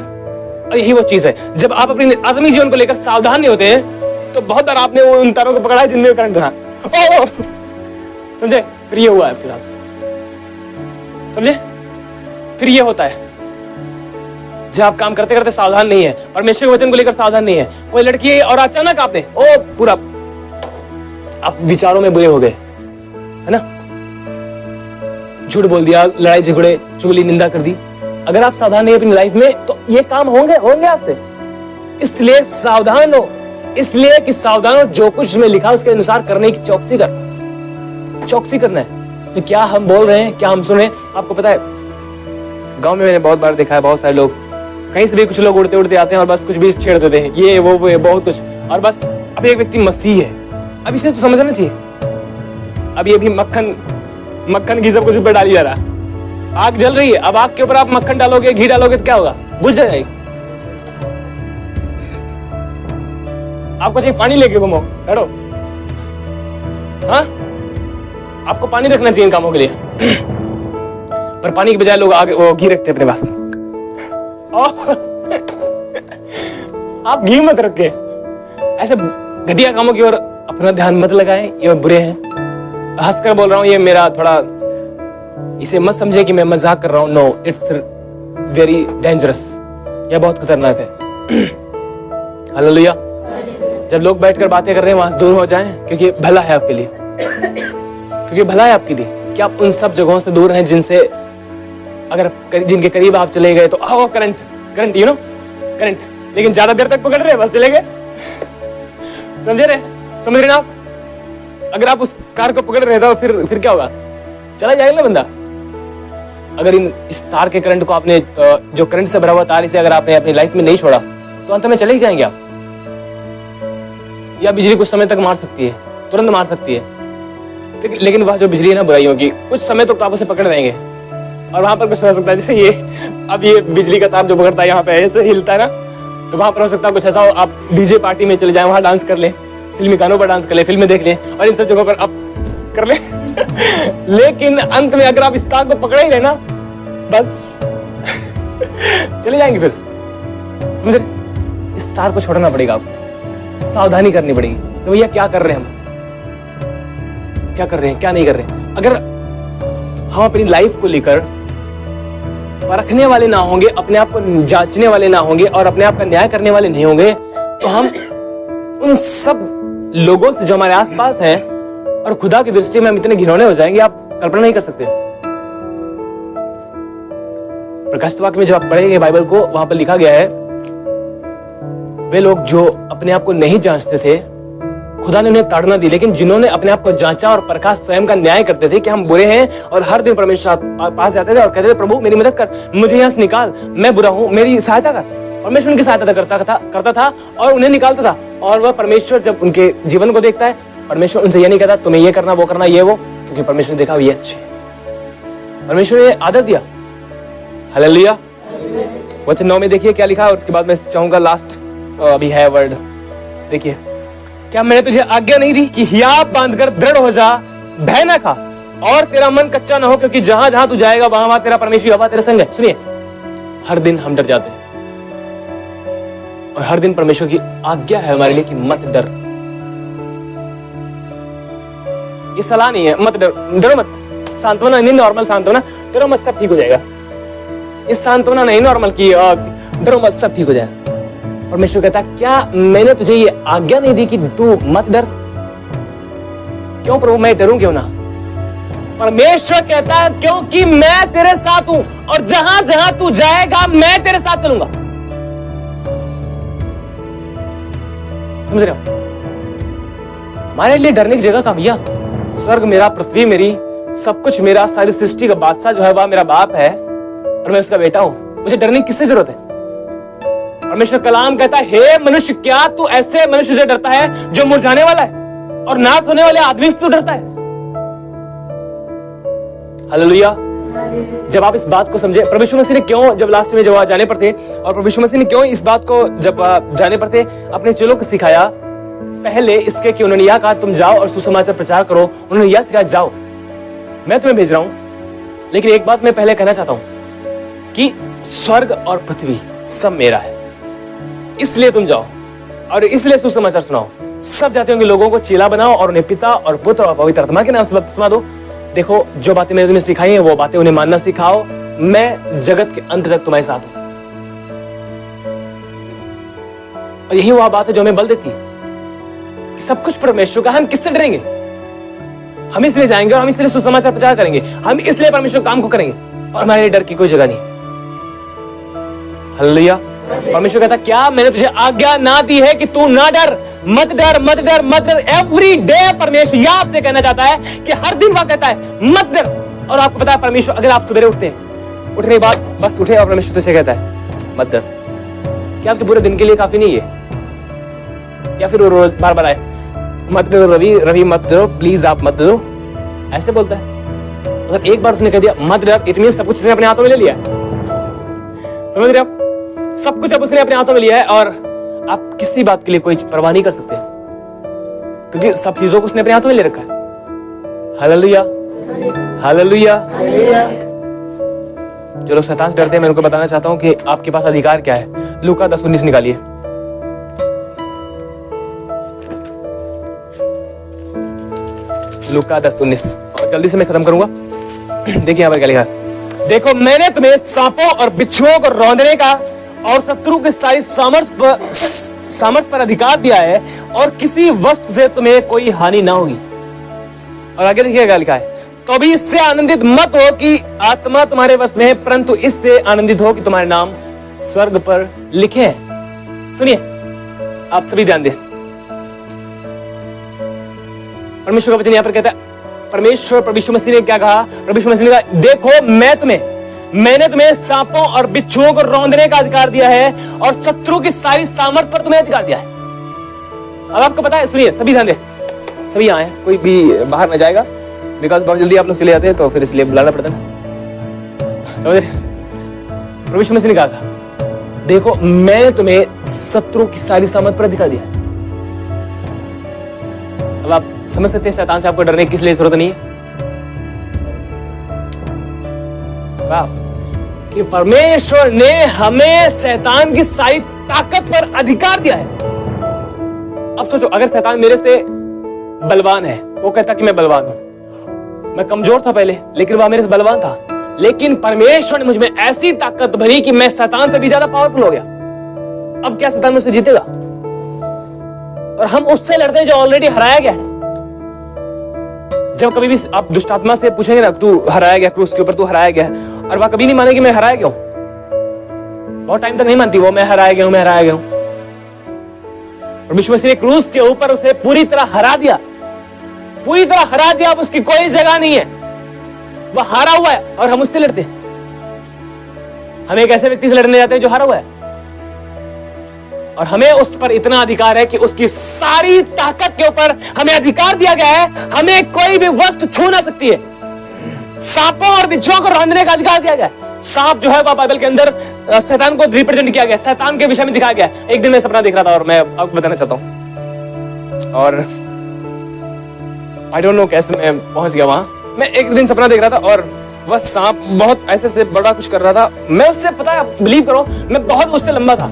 और यही वो चीज है, जब आप अपने आदमी जीवन को लेकर सावधान नहीं होते हैं तो बहुत बार आपने वो उन तारों को पकड़ा है जिनमें करंट था। समझे? फिर ये हुआ है आपके साथ। समझे? फिर ये होता है जब आप काम करते करते सावधान नहीं है, परमेश्वर के वचन को लेकर सावधान नहीं है। कोई लड़की है और अचानक आपने पूरा आप विचारों में बुरे हो गए, है ना, झूठ बोल दिया, लड़ाई झगड़े, चुगली, निंदा कर दी। अगर आप सावधान नहीं अपनी लाइफ में तो ये काम होंगे आपसे। इसलिए सावधान हो, इसलिए कि सावधान हो, जो कुछ में लिखा उसके अनुसार करने की चौकसी करना है। तो क्या हम बोल रहे हैं, क्या हम सुन रहे हैं? आपको पता है गांव में मैंने बहुत बार देखा है, बहुत सारे लोग कहीं से भी कुछ लोग उड़ते उड़ते आते हैं और बस कुछ भी छेड़ देते हैं, ये वो बहुत कुछ, और बस अब एक व्यक्ति मसीह है, अब इसे तो समझना चाहिए। अब ये भी मक्खन घी सब कुछ ऊपर डाली जा रहा है, आग जल रही है, अब आग के ऊपर आप मक्खन डालोगे, घी डालोगे तो क्या होगा? बुझ जाएगी। आपको चाहिए पानी लेके घूमो, हटो। हाँ, आपको पानी रखना चाहिए इन कामों के लिए, पर पानी के बजाय लोग आगे वो घी रखते अपने पास। आप घी मत रखे, ऐसे घटिया कामों की ओर अपना ध्यान मत लगाएं, ये बुरे हैं। हंसकर बोल रहा हूं, ये मेरा थोड़ा, इसे मत समझे कि मैं मजाक कर रहा हूं। नो, इट्स वेरी डेंजरस, यह बहुत खतरनाक है। हालेलुया। जब लोग बैठकर बातें कर रहे हैं वहां से दूर हो जाएं, क्योंकि भला है आपके लिए, क्योंकि भला है आपके लिए कि आप उन सब जगहों से दूर हैं जिनसे अगर जिनके करीब आप चले गए तो करंट यू नो करंट, लेकिन ज्यादा देर तक पकड़ रहे हैं, बस चले गए। समझ रहे ना आप? अगर आप उस कार को पकड़ रहे तो फिर क्या होगा? चला जाएगा ना बंदा। अगर इस तार के करंट को आपने, जो करंट से भरा हुआ तार, इसे अगर आपने अपनी लाइफ में नहीं छोड़ा तो अंत में चले ही जाएंगे आप। या बिजली कुछ समय तक मार सकती है, तुरंत मार सकती है, लेकिन वह जो बिजली है ना बुराइयों की, कुछ समय तक तो आप उसे पकड़ रहेंगे और वहां पर कुछ हो सकता है। जैसे ये बिजली का तार जो पकड़ता है यहाँ पे ऐसे हिलता है ना, तो वहां पर हो सकता है कुछ ऐसा हो, आप डीजे पार्टी में चले जाए, वहां डांस कर ले, फिल्मी गानों पर डांस कर ले, फिल्में देख ले और इन सब जगहों पर आप कर ले। लेकिन अंत में अगर आप इस तार को पकड़े ही रहे ना, बस चले जाएंगे। फिर समझ रहे? इस तार को छोड़ना पड़ेगा, आपको सावधानी करनी पड़ेगी। तो भैया क्या कर रहे हैं हम, क्या कर रहे हैं, क्या नहीं कर रहे हैं? अगर हम अपनी लाइफ को लेकर परखने वाले ना होंगे, अपने आप को जांचने वाले ना होंगे और अपने आप का न्याय करने वाले नहीं होंगे, तो हम उन सब लोगों से जो हमारे आसपास हैं और खुदा की दृष्टि में हम इतने घिनौने हो जाएंगे, आप कल्पना नहीं कर सकते। प्रकाशित वाक्य में जब आप पढ़ेंगे बाइबल को, वहां पर लिखा गया है, वे लोग जो अपने आप को नहीं जांचते थे, खुदा ने उन्हें ताड़ना दी, लेकिन जिन्होंने अपने आप को जांचा और परखा, स्वयं का न्याय करते थे कि हम बुरे हैं, और हर दिन परमेश्वर पास जाते थे और कहते थे, प्रभु मेरी मदद कर, मुझे यहाँ से निकाल, मैं बुरा हूँ, मेरी सहायता कर। परमेश्वर उनकी सहायता करता था और उन्हें निकालता था। और वह परमेश्वर जब उनके जीवन को देखता है, परमेश्वर उनसे ये नहीं कहता तुम्हें ये करना, वो करना, ये वो, क्योंकि परमेश्वर ने देखा ये अच्छे, परमेश्वर ने आदर दिया। हालेलुया। वचन 9 में देखिए क्या लिखा है, और उसके बाद मैं चाहूंगा लास्ट अभी है वर्ड, देखिए, क्या मैंने तुझे आज्ञा नहीं दी कि हियाव बांधकर दृढ़ हो जा, भय न खा और तेरा मन कच्चा न हो, क्योंकि जहां जहां तू जाएगा वहां वहां तेरा परमेश्वर यहोवा तेरे संग है। सुनिए, हर दिन हम डर जाते हैं और हर दिन परमेश्वर की आज्ञा है हमारे लिए कि मत डर। ये सलाह नहीं है, मत डरो मत, सांत्वना नहीं, नॉर्मल सांत्वना, डरो मत सब ठीक हो जाएगा। ये सांत्वना नहीं नॉर्मल की डरो मत सब ठीक हो जाएगा। परमेश्वर कहता है, क्या मैंने तुझे ये आज्ञा नहीं दी कि तू मत डर? क्यों प्रभु, मैं डरूं क्यों ना? परमेश्वर कहता है, क्योंकि मैं तेरे साथ हूं और जहां जहां तू जाएगा मैं तेरे साथ चलूंगा। समझ रहे हो? हमारे लिए डरने की जगह कहां भैया? स्वर्ग मेरा, पृथ्वी मेरी, सब कुछ मेरा, सारी सृष्टि का बादशाह जो है वह मेरा बाप है और मैं उसका बेटा हूं। मुझे डरने की किससे जरूरत है? परमेश्वर कलाम कहता है, हे मनुष्य, क्या तू ऐसे मनुष्य से डरता है जो मुरझाने वाला है? और नाश होने वाले आदमी से तो डरता है। हालेलुया। जब आप इस बात को समझे, प्रभु यीशु मसीह ने क्यों जब लास्ट में जब जाने पर थे, और प्रभु यीशु मसीह ने क्यों इस बात को जब जाने पर थे अपने चेलों को सिखाया, पहले इसके कि उन्होंने यह कहा तुम जाओ और सुसमाचार प्रचार करो। उन्होंने यह सिखाया जाओ, मैं तुम्हें भेज रहा हूं। लेकिन एक बात मैं पहले कहना चाहता हूं कि स्वर्ग और पृथ्वी सब मेरा है, इसलिए तुम जाओ और इसलिए सुसमाचार सुनाओ। सब जातियों के लोगों को चेला बनाओ और उन्हें पिता और पुत्र और पवित्र आत्मा के नाम से बपतिस्मा दो। देखो, जो बातें मैंने तुम्हें सिखाई हैं वो बातें उन्हें मानना सिखाओ। मैं जगत के अंत तक तुम्हारे साथ हूं। और यही वह बात है जो हमें बल देती है कि सब कुछ परमेश्वर का, हम किससे डरेंगे? हम इसलिए जाएंगे और हम इसलिए सुसमाचार प्रचार करेंगे, हम इसलिए परमेश्वर काम को करेंगे और हमारे लिए डर की कोई जगह नहीं। हालेलुया। परमेश्वर कहता क्या मैंने तुझे आज्ञा ना दी है कि तू ना डर, मत डर, मत डर, मत डर। एवरी डे परमेश्वर यह आपसे कहना चाहता है कि हर दिन वह कहता है मत डर। और आपको पता है परमेश्वर, अगर आप सवेरे उठते हैं, उठने के बाद बस उठे और परमेश्वर तुझसे कहता है मत डर, क्या आपके पूरे दिन के लिए काफी नहीं है? या फिर रोज बार बार आए मत डरो रवि मत डरो, प्लीज आप मत डरो, ऐसे बोलता है? अगर एक बार उसने कह दिया मत डर, इट मींस सब कुछ उसने अपने हाथों में ले लिया। समझ रहे आप? सब कुछ अब उसने अपने हाथों में लिया है और आप किसी बात के लिए कोई परवाह नहीं कर सकते, क्योंकि सब चीजों को उसने अपने हाथों में ले रखा है। Hallelujah, hallelujah. जो लोग शैतान से डरते हैं, मैं उनको बताना चाहता हूं कि आपके पास अधिकार क्या है। लूका 10:19 निकालिए। लूका 10:19, और जल्दी से मैं खत्म करूंगा। देखिए यहाँ पर क्या लिखा है। देखो, मैंने तुम्हें सांपों और बिच्छुओं को रौंदने का और शत्रु की सारी सामर्थ पर अधिकार दिया है, और किसी वस्तु से तुम्हें कोई हानि ना होगी। और आगे देखिए क्या लिखा है। तो भी इससे आनंदित मत हो कि आत्मा तुम्हारे वश में है, परंतु इससे आनंदित हो कि तुम्हारे नाम स्वर्ग पर लिखे हैं। सुनिए, आप सभी ध्यान दें। परमेश्वर का वचन यहाँ पर कहता है, परमेश्वर प्रभु यीशु मसीह ने क्या कहा? प्रभु यीशु मसीह ने कहा देखो, मैंने तुम्हें सांपों और बिच्छुओं को रौंदने का अधिकार दिया है और शत्रु की सारी सामर्थ पर तुम्हें अधिकार दिया है। अब आपको पता है, सुनिए सभी ध्यान दे, सभी आए, कोई भी बाहर न जाएगा, बिकॉज बहुत जल्दी आप लोग चले जाते हैं तो फिर इसलिए बुलाना पड़ता है। समझ रहे? प्रभु यीशु मसीह ने कहा देखो, मैंने तुम्हें शत्रु की सारी सामर्थ पर अधिकार दिया। अब आप समझ सकते हैं शैतान से आपको डरने की किस लिए जरूरत नहीं है। वाह, कि परमेश्वर ने हमें शैतान की सारी ताकत पर अधिकार दिया है। अब सोचो, अगर शैतान मेरे से बलवान है, वो कहता कि मैं बलवान हूं, मैं कमजोर था पहले, लेकिन वह मेरे से बलवान था, लेकिन परमेश्वर ने मुझ में ऐसी ताकत भरी कि मैं शैतान से भी ज्यादा पावरफुल हो गया। अब क्या शैतान मुझसे जीतेगा? और हम उससे लड़ते हैं जो ऑलरेडी हराया गया है। जब कभी भी आप दुष्ट आत्मा से पूछेंगे ना, तू हराया गया क्रूस के ऊपर, तू हराया गया, और वह कभी नहीं मानेगी मैं हराया गया हूं। बहुत टाइम तक नहीं मानती वो, मैं हराया गया हूं, मैं हराया गया हूं। प्रभु यीशु मसीह ने क्रूस के ऊपर उसे पूरी तरह हरा दिया, पूरी तरह हरा दिया। अब उसकी कोई जगह नहीं है, वह हारा हुआ है और हम उससे लड़ते हैं। हम एक ऐसे व्यक्ति से लड़ने जाते हैं जो हारा हुआ है, और हमें उस पर इतना अधिकार है कि उसकी सारी ताकत के ऊपर हमें अधिकार दिया गया है। हमें कोई भी वस्तु छू ना सकती है। सांपों और बिच्छुओं को रौंदने का अधिकार दिया गया है। सांप जो है वह बाइबल के अंदर शैतान को रिप्रेजेंट किया गया, शैतान के विषय में दिखाया गया। एक दिन मैं सपना देख रहा था और मैं आपको बताना चाहता हूं, और आई डोंट नो कैसे मैं पहुंच गया वहां। मैं एक दिन सपना देख रहा था और वह सांप बहुत ऐसे से बड़ा कुछ कर रहा था। मैं उससे, पता है, बिलीव करो, मैं बहुत उससे लंबा था।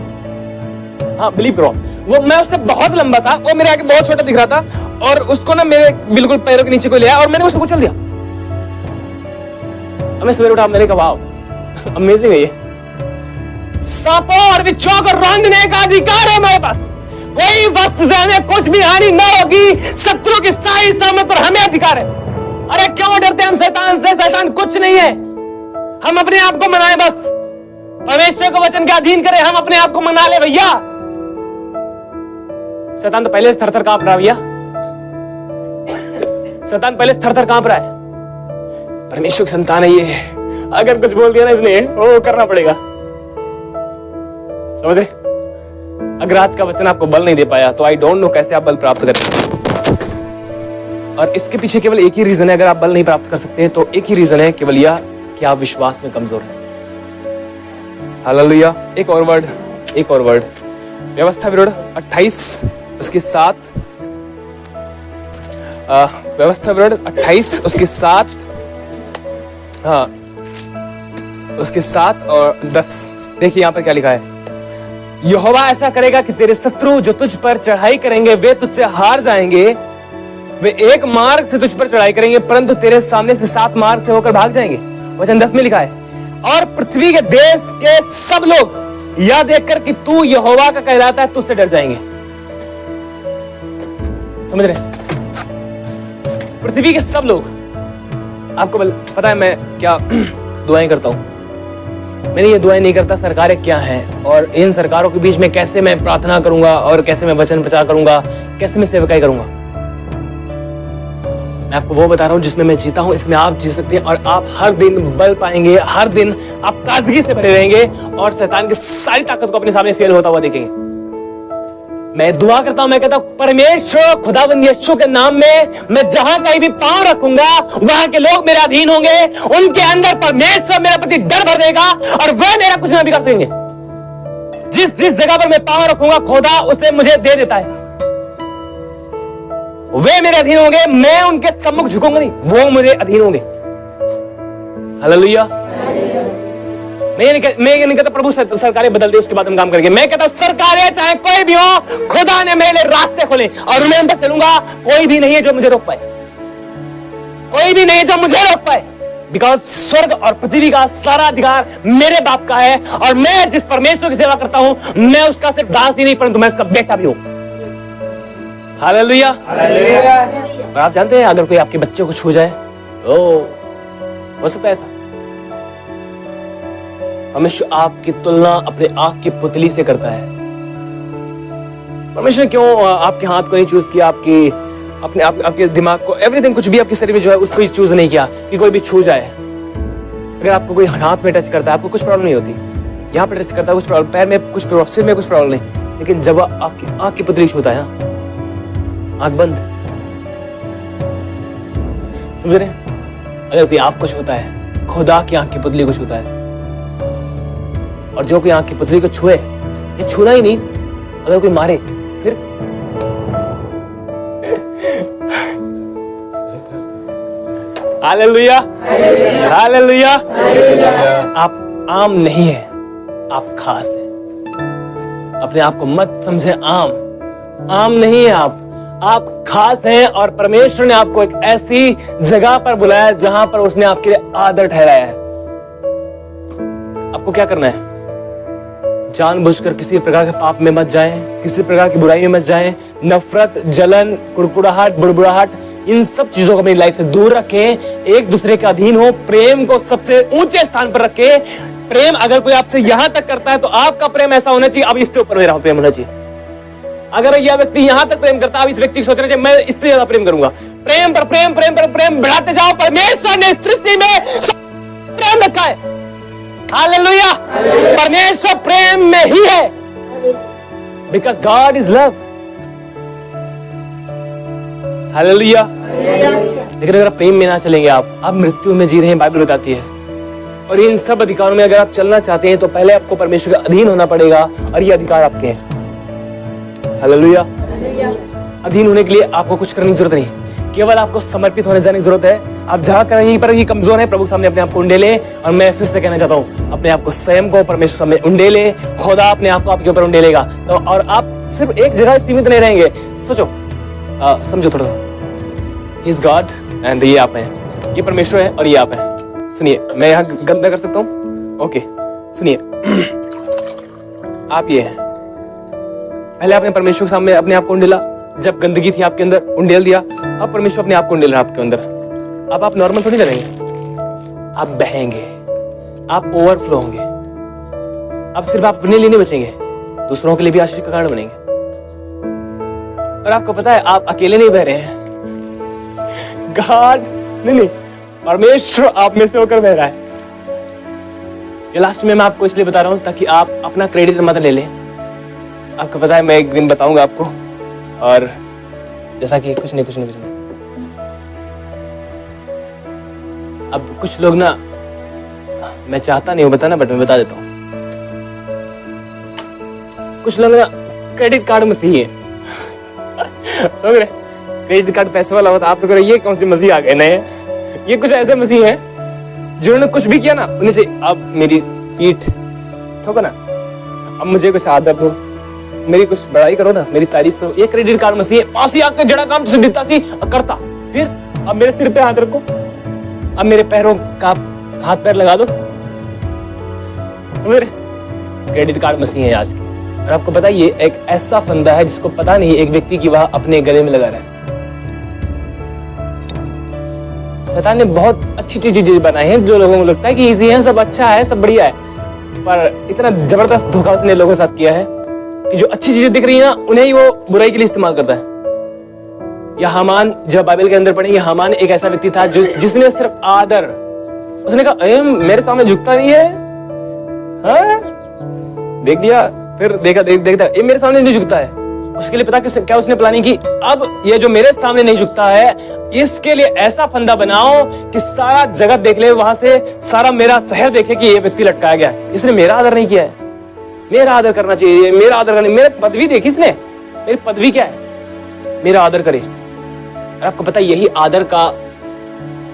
हाँ, बिलीव करो, वो मैं उससे बहुत लंबा था, वो मेरे आगे बहुत छोटा दिख रहा था, और उसको ना मेरे बिल्कुल पैरों के नीचे को लिया और मैंने उसको कुचल दिया। मैं सवेरे उठा, मैंने कहा वाह, अमेजिंग है ये। सांपों और बिच्छुओं को रौंदने का अधिकार है हमारे पास। कोई वस्तु से हमें कुछ भी हानि ना होगी। शत्रु की सारी सामर्थ पर हमें अधिकार है। अरे क्यों डरते हम शैतान से? शैतान कुछ नहीं है। हम अपने आप को मनाए, बस परमेश्वर को वचन के अधीन करें, हम अपने आप को मना ले भैया। शैतान तो पहले से थर-थर कांप रहा है भैया, शैतान पहले से थर-थर कांप रहा है। परमेश्वर की संतान है ये, अगर कुछ बोल दिया ना इसने, वो करना पड़ेगा। समझ रहे? अगर आज का वचन आपको बल नहीं दे पाया तो आई डोंट नो कैसे आप बल प्राप्त करें। और इसके पीछे केवल एक ही रीजन है, अगर आप बल नहीं प्राप्त कर सकते हैं तो एक ही रीजन है, केवल यह कि आप विश्वास में कमजोर हैं। हालेलुया। एक और वर्ड, व्यवस्था विरुद्ध 28 उसके 7, व्यवस्था विरुद्ध 28 उसके 7, हाँ उसके 7 और 10। देखिए यहाँ पर क्या लिखा है, यहोवा ऐसा करेगा कि तेरे शत्रु जो तुझ पर चढ़ाई करेंगे वे तुझसे हार जाएंगे। वे एक मार्ग से तुझ पर चढ़ाई करेंगे परंतु तेरे सामने से 7 मार्ग से होकर भाग जाएंगे। वचन 10 में लिखा है, और पृथ्वी के देश के सब लोग यह देखकर कि तू यहोवा का कहलाता है तुझसे डर जाएंगे। समझ रहे हैं? पृथ्वी के सब लोग। आपको पता है मैं क्या दुआएं करता हूं? मैंने ये दुआएं नहीं करता सरकारें क्या हैं और इन सरकारों के बीच में कैसे मैं प्रार्थना करूंगा और कैसे मैं वचन प्रचार करूंगा, कैसे मैं सेवकाई करूंगा। मैं आपको वो बता रहा हूं जिसमें मैं जीता हूं, इसमें आप जी सकते हैं और आप हर दिन बल पाएंगे, हर दिन आप ताजगी से भरे रहेंगे और शैतान की सारी ताकत को अपने सामने फेल होता हुआ देखेंगे। मैं दुआ करता हूं, मैं कहता हूं परमेश्वर खुदावंद यीशु के नाम में मैं जहां कहीं भी पांव रखूंगा वहां के लोग मेरे अधीन होंगे, उनके अंदर परमेश्वर मेरे प्रति डर भर देगा और वह मेरा कुछ ना बिगाड़ सकेंगे। जिस जिस जगह पर मैं पांव रखूंगा खुदा उसे मुझे दे देता है। वे मेरे अधीन होंगे, मैं उनके सम्मुख झुकूंगा नहीं, वो मेरे अधीन होंगे। हालेलुया। मैं ये नहीं कहता प्रभु सरकारें बदल दे उसके बाद हम काम करेंगे। मैं कहता सरकारें चाहे कोई भी हो, खुदा ने मेरे लिए रास्ते खोले और मैं उन पर चलूंगा। कोई भी नहीं है जो मुझे रोक पाए, कोई भी नहीं है जो मुझे रोक पाए, बिकॉज स्वर्ग और पृथ्वी का सारा अधिकार मेरे बाप का है और मैं जिस परमेश्वर की सेवा करता हूं मैं उसका सिर्फ दास ही नहीं परंतु मैं उसका बेटा भी हूं। हालेलुया। और आप जानते हैं अगर कोई आपके बच्चे को छू जाए हो सकता है ऐसा, परमेश्वर आपकी तुलना अपने आंख की पुतली से करता है। परमेश्वर ने क्यों आपके हाथ को नहीं चूज किया, आपके दिमाग को, एवरीथिंग कुछ भी आपके शरीर में जो है उसको ही चूज नहीं किया कि कोई भी छू जाए। अगर आपको कोई हाथ में टच करता है आपको कुछ प्रॉब्लम नहीं होती, यहाँ पे टच करता है कुछ प्रॉब्लम, पैर में कुछ प्रॉब्लम, सिर में कुछ प्रॉब्लम नहीं, लेकिन जब आपकी आंख की पुतली छूता है, आंख बंद, समझ रहे हैं? अगर कोई आपको छूता है, खुदा की आंख की पुतली को छूता है, और जो कोई आंख की पुतली को छुए, ये छूना ही नहीं, अगर कोई मारे फिर हालेलुया, हालेलुया। आप आम नहीं है, आप खास है। अपने आप को मत समझे आम नहीं है आप खास हैं और परमेश्वर ने आपको एक ऐसी जगह पर बुलाया जहां पर उसने आपके लिए आदर ठहराया है। आपको क्या करना है? जानबूझकर किसी प्रकार के पाप में मत जाएं, किसी प्रकार की बुराई में मत जाएं, नफरत, जलन, कुड़कुड़ाहट, बुड़बुड़ाहट, इन सब चीजों को अपनी लाइफ से दूर रखें। एक दूसरे के अधीन हो, प्रेम को सबसे ऊंचे स्थान पर रखें। प्रेम अगर कोई आपसे यहां तक करता है तो आपका प्रेम ऐसा होना चाहिए अब इससे ऊपर मेरा प्रेम होना चाहिए। अगर यह व्यक्ति यहां तक प्रेम करता है, अब इस व्यक्ति को सोचना चाहिए मैं इससे ज्यादा प्रेम करूंगा। प्रेम पर प्रेम, प्रेम पर प्रेम बढ़ाते जाओ। परमेश्वर ने सृष्टि में प्रेम रखा है। हालेलुया। परमेश्वर प्रेम में ही है, because God is love. Hallelujah. लेकिन अगर आप प्रेम में ना चलेंगे, आप मृत्यु में जी रहे हैं, बाइबल बताती है। और इन सब अधिकारों में अगर आप चलना चाहते हैं तो पहले आपको परमेश्वर के अधीन होना पड़ेगा और ये अधिकार आपके हैं। हालेलुया। अधीन होने के लिए आपको कुछ करने की जरूरत नहीं, केवल आपको समर्पित होने जाने की जरूरत है। आप जहां कहीं पर ये कमजोर है, प्रभु सामने अपने आप को उंडेले। और मैं फिर से कहना चाहता हूं, अपने आप को, स्वयं को परमेश्वर सामने उंडेले। खुदा अपने आप को आपके ऊपर उंडेलेगा। तो और आप सिर्फ एक जगह सीमित नहीं रहेंगे। सोचो, समझो थोड़ा, ही इज गॉड एंड ये आप हैं, ये परमेश्वर है और ये आप हैं। सुनिए, मैं यहाँ गंदा कर सकता हूँ? ओके, सुनिए, आप ये हैं। पहले आपने परमेश्वर के सामने अपने आप को उंडेला, जब गंदगी थी आपके अंदर उंडेल दिया। अब परमेश्वर अपने आप को उंडेल रहा आपके अंदर। अब आप नॉर्मल थोड़ी करेंगे, आप बहेंगे, आप ओवरफ्लो होंगे। अब सिर्फ आप अपने लिए नहीं बचेंगे, दूसरों के लिए भी आशीष का कारण बनेंगे। और आपको पता है आप अकेले नहीं बह रहे हैं, गॉड नहीं, परमेश्वर आप में से होकर बह रहा है। ये लास्ट में मैं आपको इसलिए बता रहा हूं ताकि आप अपना क्रेडिट मत ले लें। आपको पता है मैं एक दिन बताऊंगा आपको, और जैसा कि कुछ नहीं अब कुछ लोग ना, मैं चाहता नहीं हूं बताना बट मैं बता देता हूं, कुछ लोग ना क्रेडिट कार्ड मसीह है। समझ रहे? क्रेडिट कार्ड पैसे वाला होता, आप तो कह रहे ये कौन सी मसीह आ गए नए? ये कुछ ऐसे मसीह हैं जिन्होंने कुछ भी किया ना उन्हें से, अब मेरी पीठ ठोको ना, अब मुझे कुछ आदर दो, मेरी कुछ बड़ाई करो ना, मेरी तारीफ करो। ये क्रेडिट कार्ड मसीह है। पास ही आके जड़ा काम तुझे दिता सी करता, फिर अब मेरे सिर पे हाथ रखो, अब मेरे पैरों का हाथ पैर लगा दो। समझ रहे? क्रेडिट कार्ड मसीह है आज के। और आपको पता है ये एक ऐसा फंदा है जिसको पता नहीं एक व्यक्ति की वह अपने गले में लगा रहा है। शैतान ने बहुत अच्छी चीजें बनाई हैं जो लोगों को लगता है कि इजी है, सब अच्छा है, सब बढ़िया है, पर इतना जबरदस्त धोखा उसने लोगों के साथ किया है कि जो अच्छी चीजें दिख रही है ना उन्हें ही वो बुराई के लिए इस्तेमाल करता है। या हामान, जब बाइबल के अंदर पढ़ेंगे, हामान एक ऐसा व्यक्ति था जिसने सिर्फ आदर, उसने कहा मेरे सामने झुकता नहीं है, हाँ? देख लिया, फिर देखता ये मेरे सामने नहीं झुकता है। उसके लिए पता क्या उसने प्लानिंग की, अब ये जो मेरे सामने नहीं झुकता है इसके लिए ऐसा फंदा बनाओ कि सारा जगत देख ले, वहां से सारा मेरा शहर देखे कि ये व्यक्ति लटकाया गया है, इसने मेरा आदर नहीं किया है। मेरा आदर करना चाहिए, मेरा आदर करना, मेरे पदवी देखी इसने, मेरी पदवी क्या है, मेरा आदर करे। और आपको पता है यही आदर का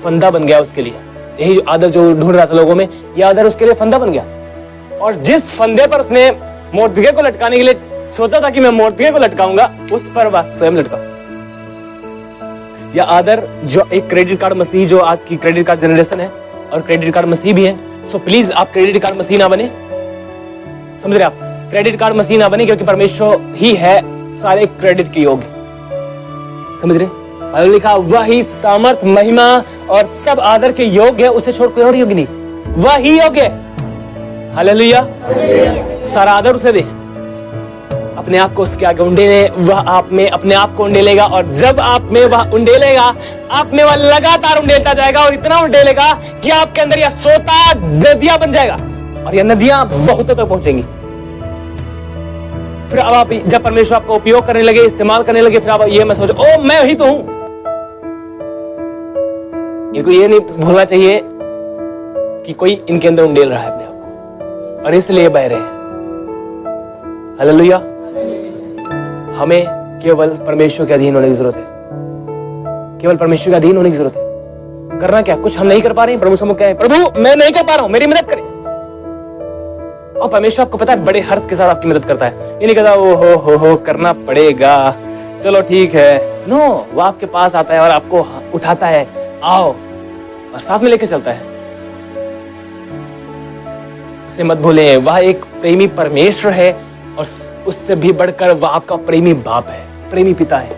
फंदा बन गया उसके लिए, यही आदर जो ढूंढ रहा था लोगों में, यह आदर उसके लिए फंदा बन गया। और जिस फंदे पर उसने मोर्दगे को लटकाने के लिए सोचा था कि मैं मोर्दगे को लटकाऊंगा, उस पर वह स्वयं लटका। यह आदर जो एक क्रेडिट कार्ड मसीह, जो आज की क्रेडिट कार्ड जनरेशन है और क्रेडिट कार्ड मसीह भी है, सो प्लीज आप क्रेडिट कार्ड मसीह ना बने। समझ रहे आप? क्रेडिट कार्ड मसीह ना बने, क्योंकि परमेश्वर ही है सारे क्रेडिट के योग्य। समझ रहे? बाइबल लिखा वही सामर्थ, महिमा और सब आदर के योग्य है, उसे छोड़ कोई और योग्य नहीं, वही योग्य है। हालेलुया। सारा आदर उसे दे, अपने आप को उसके आगे उंडेले, वह आप में अपने आप को उंडेलेगा, और जब आप में वह उंडेलेगा, आप में वह लगातार उंडेलता जाएगा और इतना उंडेलेगा कि आपके अंदर यह सोता नदियां बन जाएगा, और यह नदियां बहुतों तक पहुंचेंगी। फिर अब आप जब परमेश्वर आपको उपयोग करने लगे, इस्तेमाल करने लगे, फिर आप ये मत सोचो ओ मैं ही तो हूं। इनको ये नहीं भूलना चाहिए कि कोई इनके अंदर उंडेल रहा है अपने आप को, और इसलिए बह रहे हैं। हालेलुया। हमें केवल परमेश्वर के अधीन होने की जरूरत है, केवल परमेश्वर के अधीन होने की जरूरत है। करना क्या? कुछ हम नहीं कर पा रहे हैं, प्रभु से कहें प्रभु मैं नहीं कर पा रहा हूं, मेरी मदद करें। और परमेश्वर आपको पता है बड़े हर्ष के साथ आपकी मदद करता है। ये नहीं कहता ओ हो करना पड़ेगा, चलो ठीक है। नो, वो आपके पास आता है और आपको उठाता है, आओ, और साथ में लेके चलता है। उसे मत भूलें, वह एक प्रेमी परमेश्वर है, और उससे भी बढ़कर वह आपका प्रेमी बाप है, प्रेमी पिता है।